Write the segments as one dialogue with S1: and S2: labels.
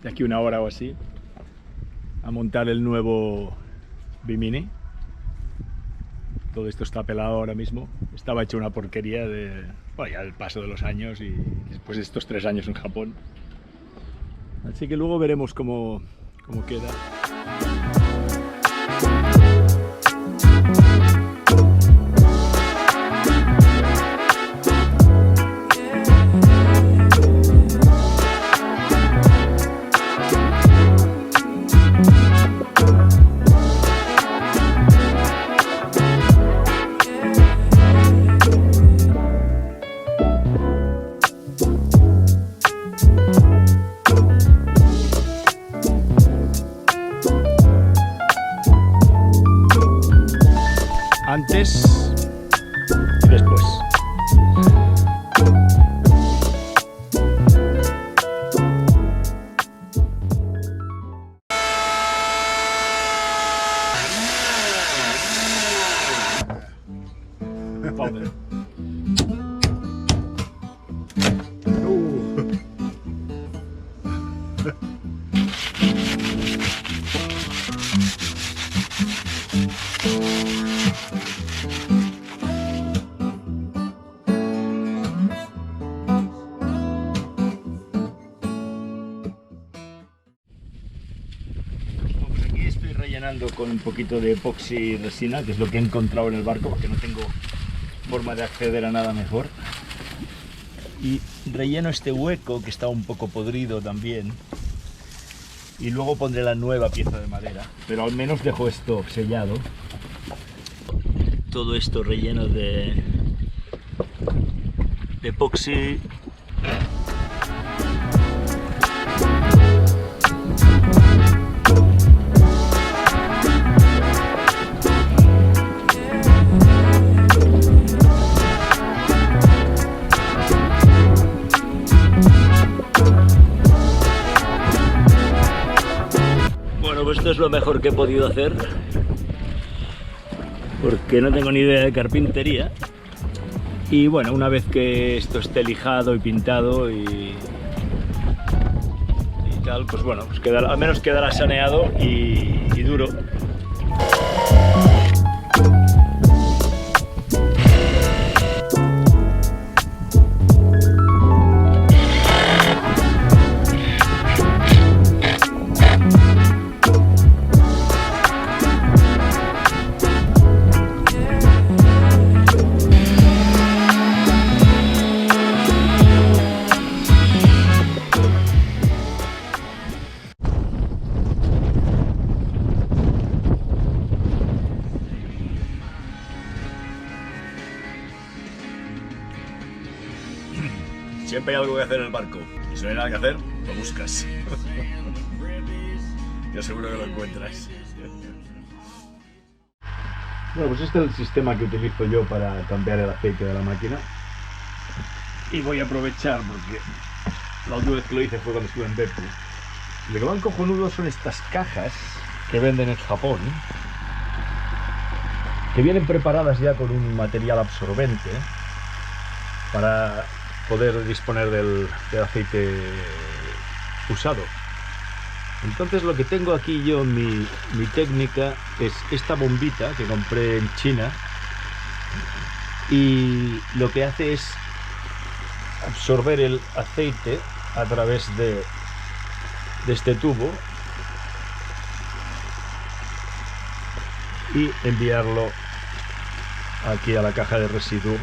S1: de aquí una hora o así, a montar el nuevo Bimini. Todo esto está pelado ahora mismo. Estaba hecho una porquería de, bueno, ya el paso de los años y después de estos 3 años en Japón. Así que luego veremos cómo queda. Antes y después. Powder. Rellenando con un poquito de epoxi resina, que es lo que he encontrado en el barco, porque no tengo forma de acceder a nada mejor. Y relleno este hueco que está un poco podrido también. Y luego pondré la nueva pieza de madera, pero al menos dejo esto sellado. Todo esto relleno de epoxi. Esto es lo mejor que he podido hacer, porque no tengo ni idea de carpintería. Y bueno, una vez que esto esté lijado y pintado y tal, pues bueno, pues al menos quedará saneado y duro. Siempre hay algo que hacer en el barco, y si no hay nada que hacer, lo buscas. Yo seguro que lo encuentras. Bueno, pues este es el sistema que utilizo yo para cambiar el aceite de la máquina. Y voy a aprovechar porque la última vez que lo hice fue cuando estuve en Beppu. Lo que van cojonudo son estas cajas que venden en Japón, que vienen preparadas ya con un material absorbente para poder disponer del aceite usado. Entonces lo que tengo aquí yo, mi técnica, es esta bombita que compré en China, y lo que hace es absorber el aceite a través de este tubo y enviarlo aquí a la caja de residuos.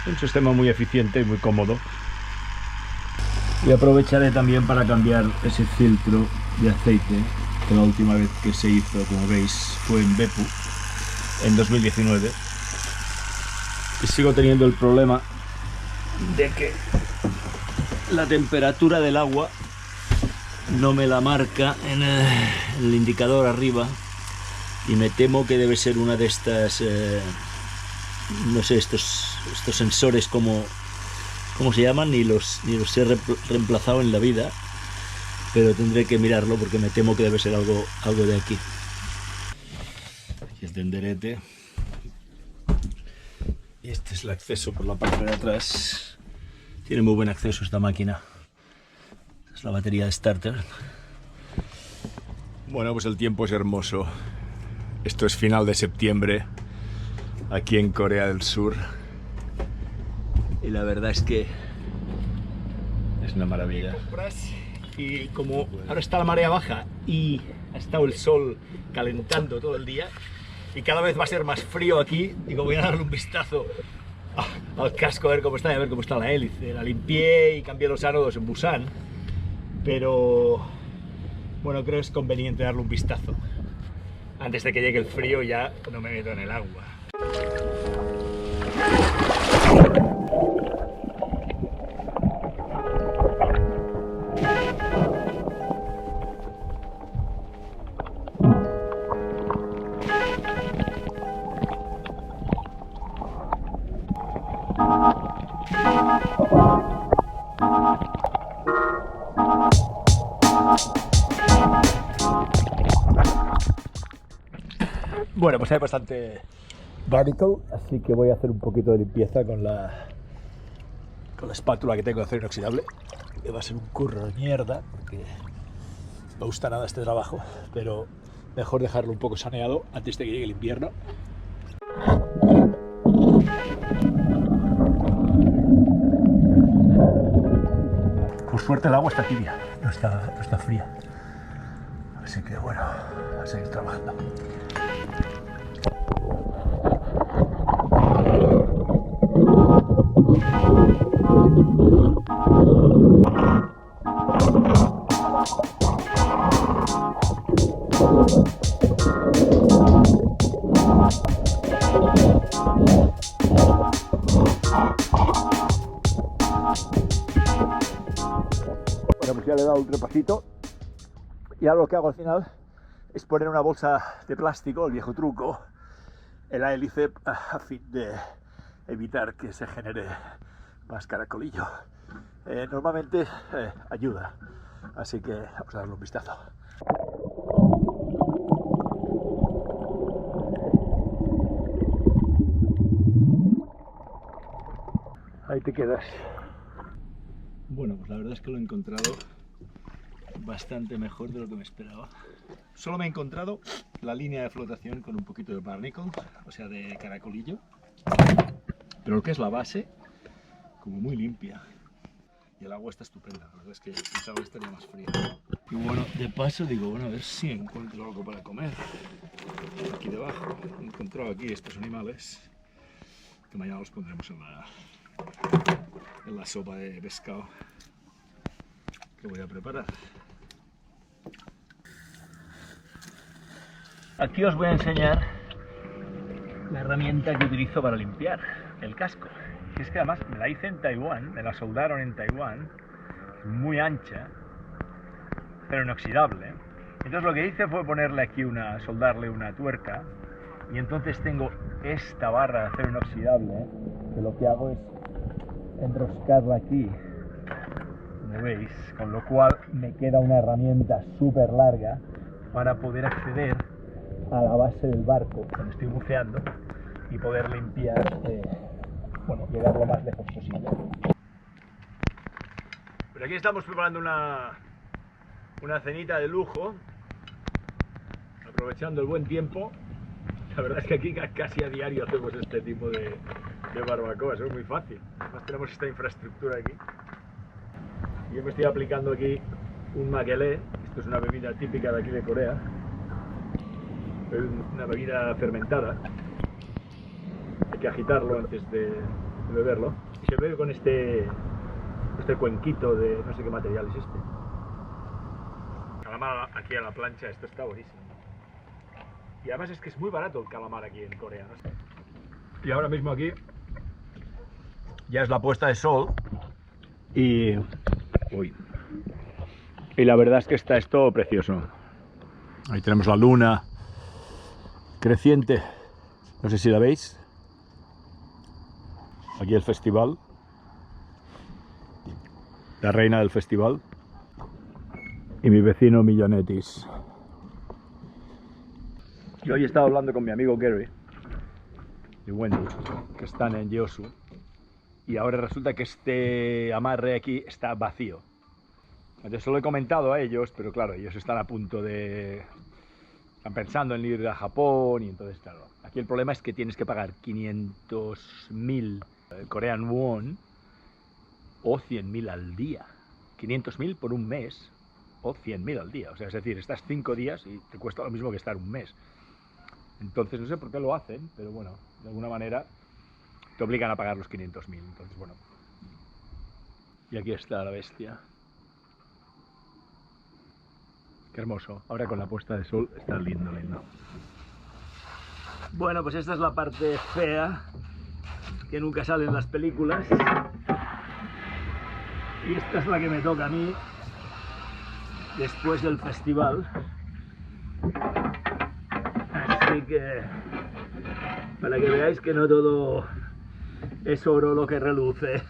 S1: Un sistema muy eficiente y muy cómodo. Y aprovecharé también para cambiar ese filtro de aceite, que la última vez que se hizo, como veis, fue en Beppu en 2019. Y sigo teniendo el problema de que la temperatura del agua no me la marca en el indicador arriba, y me temo que debe ser una de estas no sé, estos sensores, ¿cómo se llaman? Ni los he reemplazado en la vida, pero tendré que mirarlo porque me temo que debe ser algo de aquí. Aquí es tenderete, y este es el acceso por la parte de atrás. Tiene muy buen acceso esta máquina. Es la batería de starter. Bueno, pues el tiempo es hermoso. Esto es final de septiembre, aquí en Corea del Sur. Y la verdad es que es una maravilla. Y como ahora está la marea baja y ha estado el sol calentando todo el día y cada vez va a ser más frío aquí, digo, voy a darle un vistazo al casco a ver cómo está y a ver cómo está la hélice. La limpié y cambié los ánodos en Busan, pero bueno, creo que es conveniente darle un vistazo. Antes de que llegue el frío ya no me meto en el agua. Bueno, pues hay bastante barnacle, así que voy a hacer un poquito de limpieza con la espátula que tengo de acero inoxidable, que va a ser un curro de mierda, porque no me gusta nada este trabajo, pero mejor dejarlo un poco saneado antes de que llegue el invierno. Por suerte el agua está tibia, no está fría, así que bueno, a seguir trabajando. Bueno, pues ya le he dado un repasito y ahora lo que hago al final es poner una bolsa de plástico, el viejo truco, en la hélice a fin de evitar que se genere más caracolillo. Normalmente ayuda, así que vamos a darle un vistazo. Ahí te quedas. Bueno, pues la verdad es que lo he encontrado bastante mejor de lo que me esperaba. Solo me he encontrado la línea de flotación con un poquito de barnacle, o sea, de caracolillo, pero lo que es la base, como muy limpia. Y el agua está estupenda, la verdad es que pensaba que estaría más fría. Y bueno, de paso digo, bueno, a ver si encuentro algo para comer. Aquí debajo, he encontrado aquí estos animales, que mañana los pondremos en la sopa de pescado que voy a preparar. Aquí os voy a enseñar la herramienta que utilizo para limpiar el casco. Y es que además me la hice en Taiwán, me la soldaron en Taiwán, muy ancha, pero inoxidable. Entonces lo que hice fue ponerle aquí soldarle una tuerca, y entonces tengo esta barra de acero inoxidable, que lo que hago es enroscarla aquí, como veis, con lo cual me queda una herramienta súper larga para poder acceder a la base del barco cuando estoy buceando y poder limpiar, bueno, llegar lo más lejos posible. Pero aquí estamos preparando una cenita de lujo, aprovechando el buen tiempo. La verdad es que aquí casi a diario hacemos este tipo de barbacoa, eso es muy fácil. Además tenemos esta infraestructura aquí. Yo me estoy aplicando aquí un makgeolli, esto es una bebida típica de aquí de Corea, es una bebida fermentada. Hay que agitarlo antes de beberlo. Y se bebe con este cuenquito de no sé qué material es este. Calamar aquí a la plancha, esto está buenísimo. Y además es que es muy barato el calamar aquí en Corea, ¿no? Y ahora mismo aquí ya es la puesta de sol y la verdad es que está esto precioso. Ahí tenemos la luna creciente, no sé si la veis. Aquí el festival, la reina del festival y mi vecino Millonetis. Yo hoy he estado hablando con mi amigo Gary y Wendy, que están en Yeosu, y ahora resulta que este amarre aquí está vacío. Yo se lo he comentado a ellos, pero claro, ellos están a punto de... Están pensando en ir a Japón y entonces, claro, aquí el problema es que tienes que pagar 500.000 Korean won o 100.000 al día. 500.000 por un mes o 100.000 al día. O sea, es decir, estás 5 días y te cuesta lo mismo que estar un mes. Entonces, no sé por qué lo hacen, pero bueno, de alguna manera te obligan a pagar los 500.000. Entonces, bueno. Y aquí está la bestia. Qué hermoso. Ahora con la puesta de sol está lindo, lindo. Bueno, pues esta es la parte fea que nunca sale en las películas. Y esta es la que me toca a mí después del festival. Así que para que veáis que no todo es oro lo que reluce.